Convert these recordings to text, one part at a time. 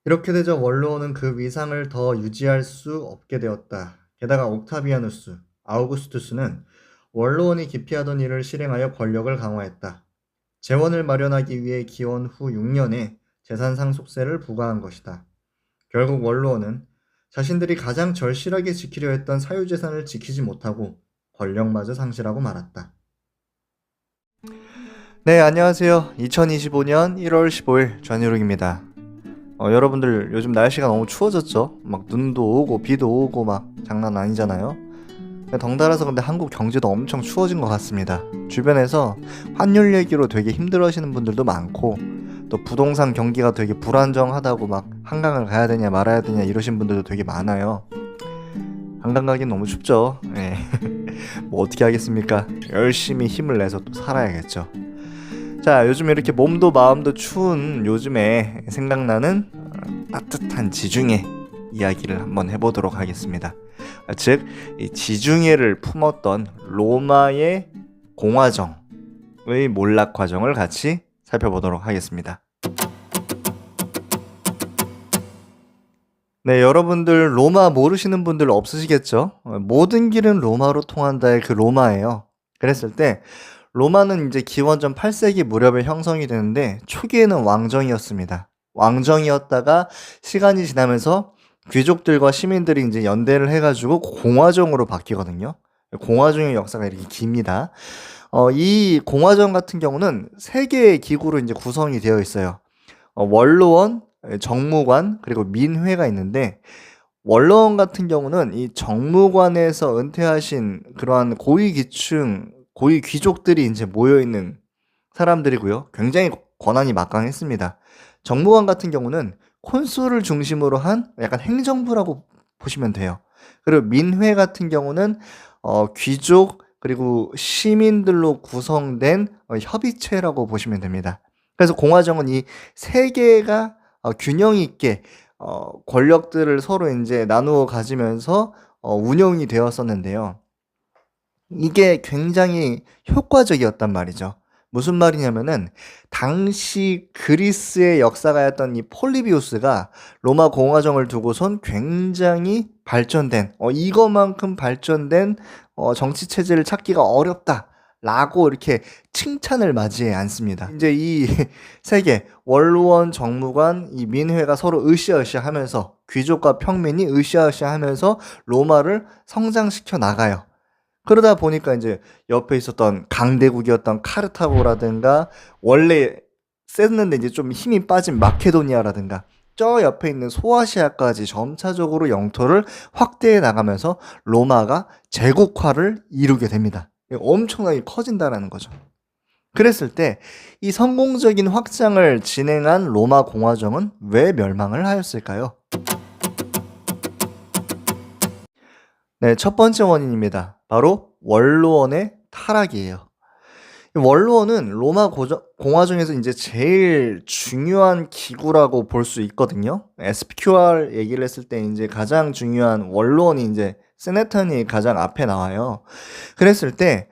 이렇게 되자 원로원은 그 위상을 더 유지할 수 없게 되었다. 게다가 옥타비아누스, 아우구스투스는 원로원이 기피하던 일을 실행하여 권력을 강화했다. 재원을 마련하기 위해 기원 후 6년에 재산 상속세를 부과한 것이다. 결국 원로원은 자신들이 가장 절실하게 지키려 했던 사유재산을 지키지 못하고 권력마저 상실하고 말았다. 네, 안녕하세요. 2025년 1월 15일 전유룩입니다. 여러분들 요즘 날씨가 너무 추워졌죠? 막 눈도 오고 비도 오고 막 장난 아니잖아요. 덩달아서 근데 한국 경제도 엄청 추워진 것 같습니다. 주변에서 환율 얘기로 되게 힘들어하시는 분들도 많고, 또 부동산 경기가 되게 불안정하다고 막 한강을 가야 되냐 말아야 되냐 이러신 분들도 되게 많아요. 한강 가긴 너무 춥죠. 예. 뭐 어떻게 하겠습니까? 열심히 힘을 내서 또 살아야겠죠. 자, 요즘 이렇게 몸도 마음도 추운 요즘에 생각나는 따뜻한 지중해 이야기를 한번 해보도록 하겠습니다. 즉, 이 지중해를 품었던 로마의 공화정의 몰락 과정을 같이 살펴보도록 하겠습니다. 네, 여러분들 로마 모르시는 분들 없으시겠죠? 모든 길은 로마로 통한다의 그 로마예요. 그랬을 때 로마는 이제 기원전 8세기 무렵에 형성이 되는데 초기에는 왕정이었습니다. 왕정이었다가 시간이 지나면서 귀족들과 시민들이 이제 연대를 해가지고 공화정으로 바뀌거든요. 공화정의 역사가 이렇게 깁니다. 이 공화정 같은 경우는 세 개의 기구로 이제 구성이 되어 있어요. 원로원, 정무관, 그리고 민회가 있는데 원로원 같은 경우는 이 정무관에서 은퇴하신 그러한 고위 귀족들이 이제 모여 있는 사람들이고요. 굉장히 권한이 막강했습니다. 정무관 같은 경우는 콘술을 중심으로 한 약간 행정부라고 보시면 돼요. 그리고 민회 같은 경우는 귀족 그리고 시민들로 구성된 협의체라고 보시면 됩니다. 그래서 공화정은 이 세 개가 균형 있게 권력들을 서로 이제 나누어 가지면서 운영이 되었었는데요. 이게 굉장히 효과적이었단 말이죠. 무슨 말이냐면은 당시 그리스의 역사가였던 이 폴리비우스가 로마 공화정을 두고선 굉장히 발전된 이거만큼 발전된 정치 체제를 찾기가 어렵다라고 이렇게 칭찬을 맞이해 않습니다. 이제 이 세계 원로원, 정무관, 이 민회가 서로 으쌰으쌰하면서 귀족과 평민이 으쌰으쌰하면서 로마를 성장시켜 나가요. 그러다 보니까 이제 옆에 있었던 강대국이었던 카르타고라든가 원래 셌는데 이제 좀 힘이 빠진 마케도니아라든가 저 옆에 있는 소아시아까지 점차적으로 영토를 확대해 나가면서 로마가 제국화를 이루게 됩니다. 엄청나게 커진다라는 거죠. 그랬을 때 이 성공적인 확장을 진행한 로마 공화정은 왜 멸망을 하였을까요? 네, 첫 번째 원인입니다. 바로 원로원의 타락이에요. 원로원은 로마 공화정에서 이제 제일 중요한 기구라고 볼 수 있거든요. SPQR 얘기를 했을 때 이제 가장 중요한 원로원이 이제 세네턴이 가장 앞에 나와요. 그랬을 때,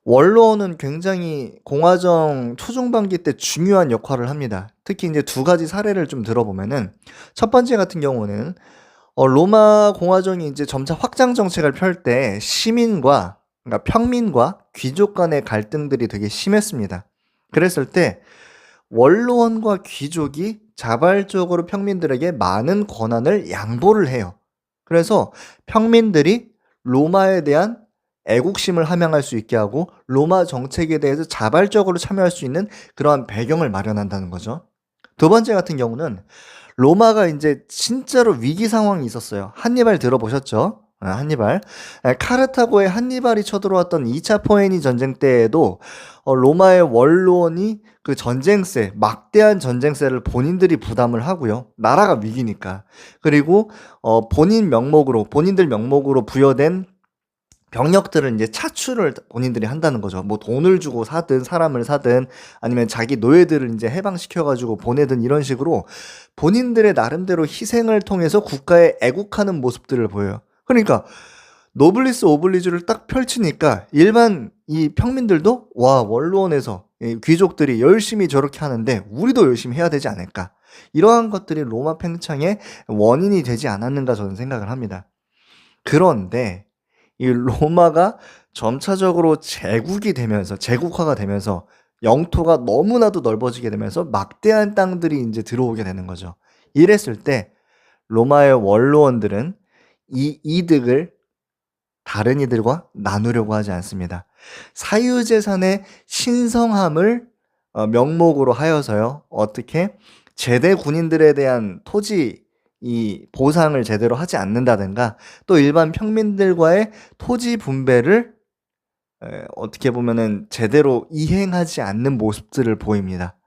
원로원은 굉장히 공화정 초중반기 때 중요한 역할을 합니다. 특히 이제 두 가지 사례를 좀 들어보면은 첫 번째 같은 경우는 로마 공화정이 이제 점차 확장 정책을 펼 때 시민과 그러니까 평민과 귀족 간의 갈등들이 되게 심했습니다. 그랬을 때 원로원과 귀족이 자발적으로 평민들에게 많은 권한을 양보를 해요. 그래서 평민들이 로마에 대한 애국심을 함양할 수 있게 하고 로마 정책에 대해서 자발적으로 참여할 수 있는 그러한 배경을 마련한다는 거죠. 두 번째 같은 경우는 로마가 이제 진짜로 위기 상황이 있었어요. 한니발 들어보셨죠? 한니발. 카르타고에 한니발이 쳐들어왔던 2차 포에니 전쟁 때에도 로마의 원로원이 그 전쟁세, 막대한 전쟁세를 본인들이 부담을 하고요. 나라가 위기니까. 그리고 본인들 명목으로 부여된 병력들을 이제 차출을 본인들이 한다는 거죠. 뭐 돈을 주고 사든 사람을 사든 아니면 자기 노예들을 이제 해방시켜 가지고 보내든 이런 식으로 본인들의 나름대로 희생을 통해서 국가에 애국하는 모습들을 보여요. 그러니까 노블리스 오블리주를 딱 펼치니까 일반 이 평민들도 와 원로원에서 귀족들이 열심히 저렇게 하는데 우리도 열심히 해야 되지 않을까? 이러한 것들이 로마 팽창의 원인이 되지 않았는가 저는 생각을 합니다. 그런데 이 로마가 점차적으로 제국화가 되면서 영토가 너무나도 넓어지게 되면서 막대한 땅들이 이제 들어오게 되는 거죠. 이랬을 때 로마의 원로원들은 이 이득을 다른 이들과 나누려고 하지 않습니다. 사유재산의 신성함을 명목으로 하여서요. 어떻게 제대 군인들에 대한 토지 이 보상을 제대로 하지 않는다든가 또 일반 평민들과의 토지 분배를 어떻게 보면은 제대로 이행하지 않는 모습들을 보입니다.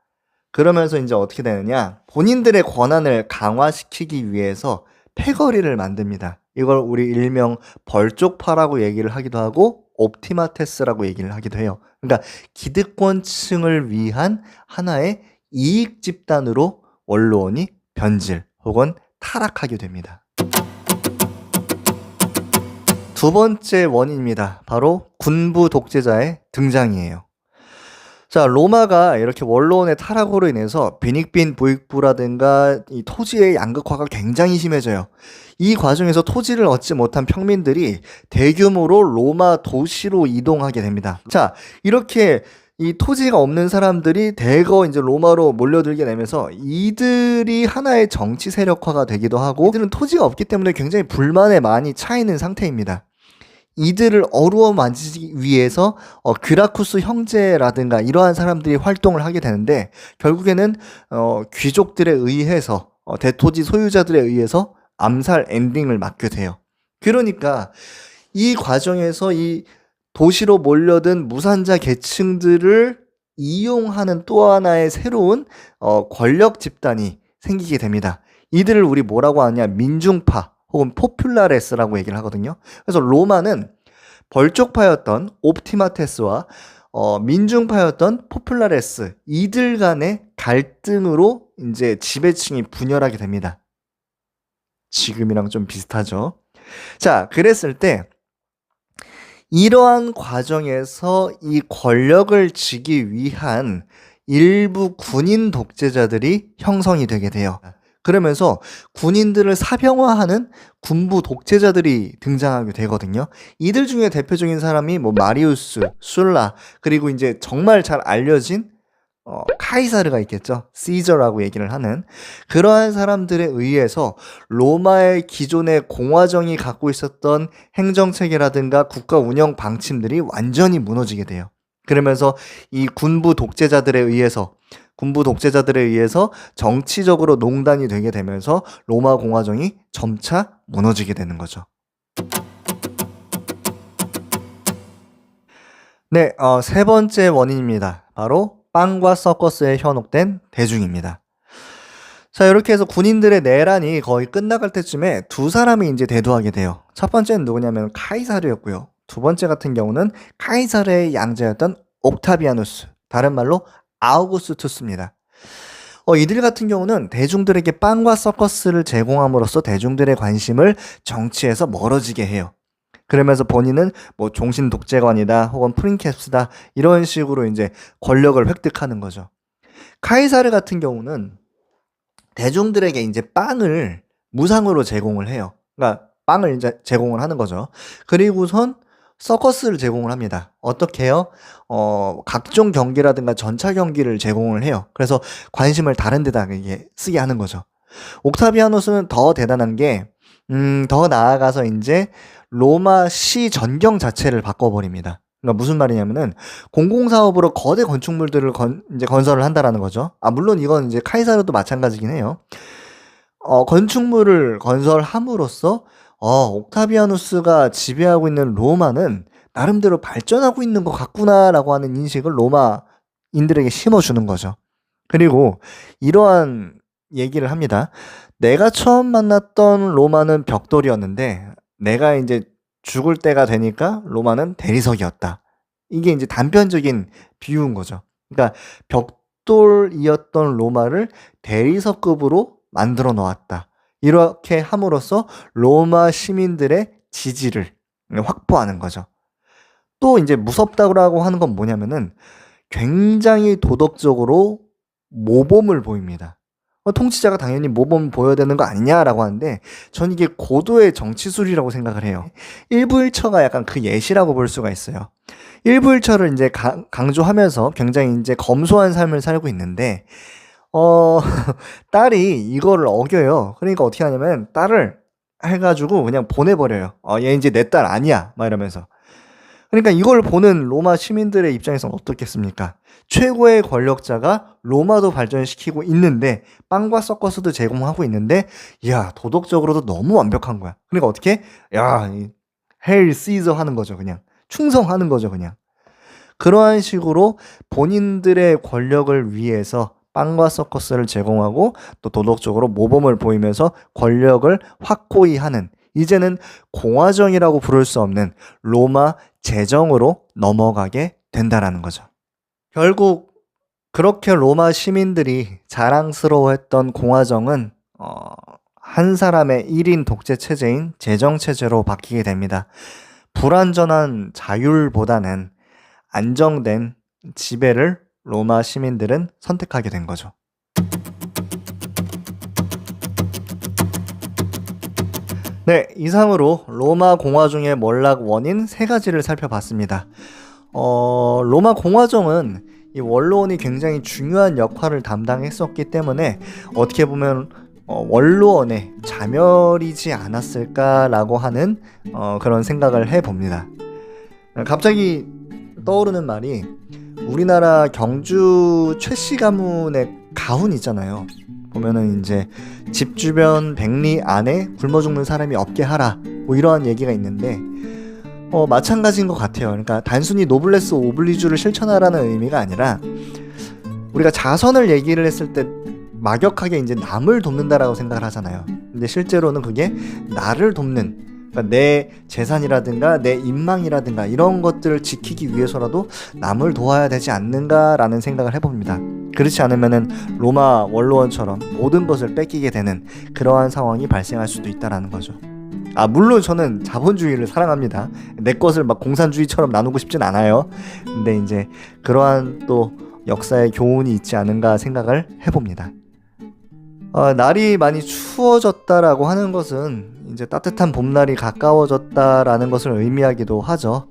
그러면서 이제 어떻게 되느냐? 본인들의 권한을 강화시키기 위해서 패거리를 만듭니다. 이걸 우리 일명 벌쪽파라고 얘기를 하기도 하고 옵티마테스라고 얘기를 하기도 해요. 그러니까 기득권층을 위한 하나의 이익 집단으로 원로원이 변질 혹은 타락하게 됩니다. 두 번째 원인입니다. 바로 군부 독재자의 등장이에요. 자, 로마가 이렇게 원로원의 타락으로 인해서 빈익빈 부익부라든가 이 토지의 양극화가 굉장히 심해져요. 이 과정에서 토지를 얻지 못한 평민들이 대규모로 로마 도시로 이동하게 됩니다. 자, 이렇게 이 토지가 없는 사람들이 대거 이제 로마로 몰려들게 되면서 이들이 하나의 정치 세력화가 되기도 하고 이들은 토지가 없기 때문에 굉장히 불만에 많이 차 있는 상태입니다. 이들을 어루만지기 위해서 그라쿠스 형제라든가 이러한 사람들이 활동을 하게 되는데 결국에는 귀족들에 의해서 대토지 소유자들에 의해서 암살 엔딩을 맞게 돼요. 그러니까 이 과정에서 이 도시로 몰려든 무산자 계층들을 이용하는 또 하나의 새로운 권력 집단이 생기게 됩니다. 이들을 우리 뭐라고 하냐? 민중파 혹은 포퓰라레스라고 얘기를 하거든요. 그래서 로마는 벌쪽파였던 옵티마테스와 민중파였던 포퓰라레스 이들 간의 갈등으로 이제 지배층이 분열하게 됩니다. 지금이랑 좀 비슷하죠. 자, 그랬을 때 이러한 과정에서 이 권력을 쥐기 위한 일부 군인 독재자들이 형성이 되게 돼요. 그러면서 군인들을 사병화하는 군부 독재자들이 등장하게 되거든요. 이들 중에 대표적인 사람이 뭐 마리우스, 술라, 그리고 이제 정말 잘 알려진 카이사르가 있겠죠. 시저라고 얘기를 하는 그러한 사람들에 의해서 로마의 기존의 공화정이 갖고 있었던 행정체계라든가 국가 운영 방침들이 완전히 무너지게 돼요. 그러면서 이 군부 독재자들에 의해서 정치적으로 농단이 되게 되면서 로마 공화정이 점차 무너지게 되는 거죠. 네, 세 번째 원인입니다. 바로 빵과 서커스에 현혹된 대중입니다. 자, 이렇게 해서 군인들의 내란이 거의 끝나갈 때쯤에 두 사람이 이제 대두하게 돼요. 첫 번째는 누구냐면 카이사르였고요. 두 번째 같은 경우는 카이사르의 양자였던 옥타비아누스, 다른 말로 아우구스투스입니다. 이들 같은 경우는 대중들에게 빵과 서커스를 제공함으로써 대중들의 관심을 정치에서 멀어지게 해요. 그러면서 본인은 뭐 종신 독재관이다 혹은 프린캡스다 이런 식으로 이제 권력을 획득하는 거죠. 카이사르 같은 경우는 대중들에게 이제 빵을 무상으로 제공을 해요. 그러니까 빵을 이제 제공을 하는 거죠. 그리고선 서커스를 제공을 합니다. 어떻게 해요? 각종 경기라든가 전차 경기를 제공을 해요. 그래서 관심을 다른 데다 이게 쓰게 하는 거죠. 옥타비아누스는 더 대단한 게 더 나아가서 이제 로마 시 전경 자체를 바꿔버립니다. 그러니까 무슨 말이냐면은 공공사업으로 거대 건축물들을 이제 건설을 한다라는 거죠. 물론 이건 이제 카이사르도 마찬가지긴 해요. 건축물을 건설함으로써 옥타비아누스가 지배하고 있는 로마는 나름대로 발전하고 있는 것 같구나라고 하는 인식을 로마인들에게 심어주는 거죠. 그리고 이러한 얘기를 합니다. 내가 처음 만났던 로마는 벽돌이었는데 내가 이제 죽을 때가 되니까 로마는 대리석이었다. 이게 이제 단편적인 비유인 거죠. 그러니까 벽돌이었던 로마를 대리석급으로 만들어 놓았다. 이렇게 함으로써 로마 시민들의 지지를 확보하는 거죠. 또 이제 무섭다고 하는 건 뭐냐면은 굉장히 도덕적으로 모범을 보입니다. 통치자가 당연히 모범을 보여야 되는 거 아니냐라고 하는데 전 이게 고도의 정치술이라고 생각을 해요. 일부일처가 약간 그 예시라고 볼 수가 있어요. 일부일처를 이제 강조하면서 굉장히 이제 검소한 삶을 살고 있는데 딸이 이거를 어겨요. 그러니까 어떻게 하냐면 딸을 해가지고 그냥 보내버려요. 얘 이제 내 딸 아니야 막 이러면서. 그러니까 이걸 보는 로마 시민들의 입장에서는 어떻겠습니까? 최고의 권력자가 로마도 발전시키고 있는데 빵과 서커스도 제공하고 있는데 야 도덕적으로도 너무 완벽한 거야. 그러니까 어떻게? 야 헬 시저 하는 거죠 그냥. 충성하는 거죠 그냥. 그러한 식으로 본인들의 권력을 위해서 빵과 서커스를 제공하고 또 도덕적으로 모범을 보이면서 권력을 확고히 하는 이제는 공화정이라고 부를 수 없는 로마 제정으로 넘어가게 된다라는 거죠. 결국 그렇게 로마 시민들이 자랑스러워했던 공화정은 한 사람의 1인 독재 체제인 제정 체제로 바뀌게 됩니다. 불완전한 자율보다는 안정된 지배를 로마 시민들은 선택하게 된 거죠. 네, 이상으로 로마 공화정의 몰락 원인 3가지를 살펴봤습니다. 로마 공화정은 이 원로원이 굉장히 중요한 역할을 담당했었기 때문에 어떻게 보면 원로원의 자멸이지 않았을까라고 하는 그런 생각을 해봅니다. 갑자기 떠오르는 말이 우리나라 경주 최씨 가문의 가훈 있잖아요. 보면은 이제 집 주변 100리 안에 굶어 죽는 사람이 없게 하라 뭐 이러한 얘기가 있는데 마찬가지인 것 같아요. 그러니까 단순히 노블레스 오블리주를 실천하라는 의미가 아니라 우리가 자선을 얘기를 했을 때 막역하게 이제 남을 돕는다라고 생각을 하잖아요. 근데 실제로는 그게 나를 돕는 그러니까 내 재산이라든가 내 인망이라든가 이런 것들을 지키기 위해서라도 남을 도와야 되지 않는가라는 생각을 해봅니다. 그렇지 않으면은 로마 원로원처럼 모든 것을 뺏기게 되는 그러한 상황이 발생할 수도 있다라는 거죠. 물론 저는 자본주의를 사랑합니다. 내 것을 막 공산주의처럼 나누고 싶진 않아요. 근데 이제 그러한 또 역사의 교훈이 있지 않은가 생각을 해봅니다. 날이 많이 추워졌다라고 하는 것은 이제 따뜻한 봄날이 가까워졌다라는 것을 의미하기도 하죠.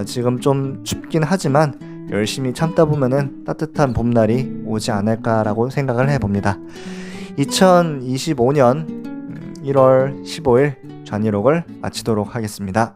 지금 좀 춥긴 하지만 열심히 참다 보면은 따뜻한 봄날이 오지 않을까라고 생각을 해봅니다. 2025년 1월 15일 좌니록을 마치도록 하겠습니다.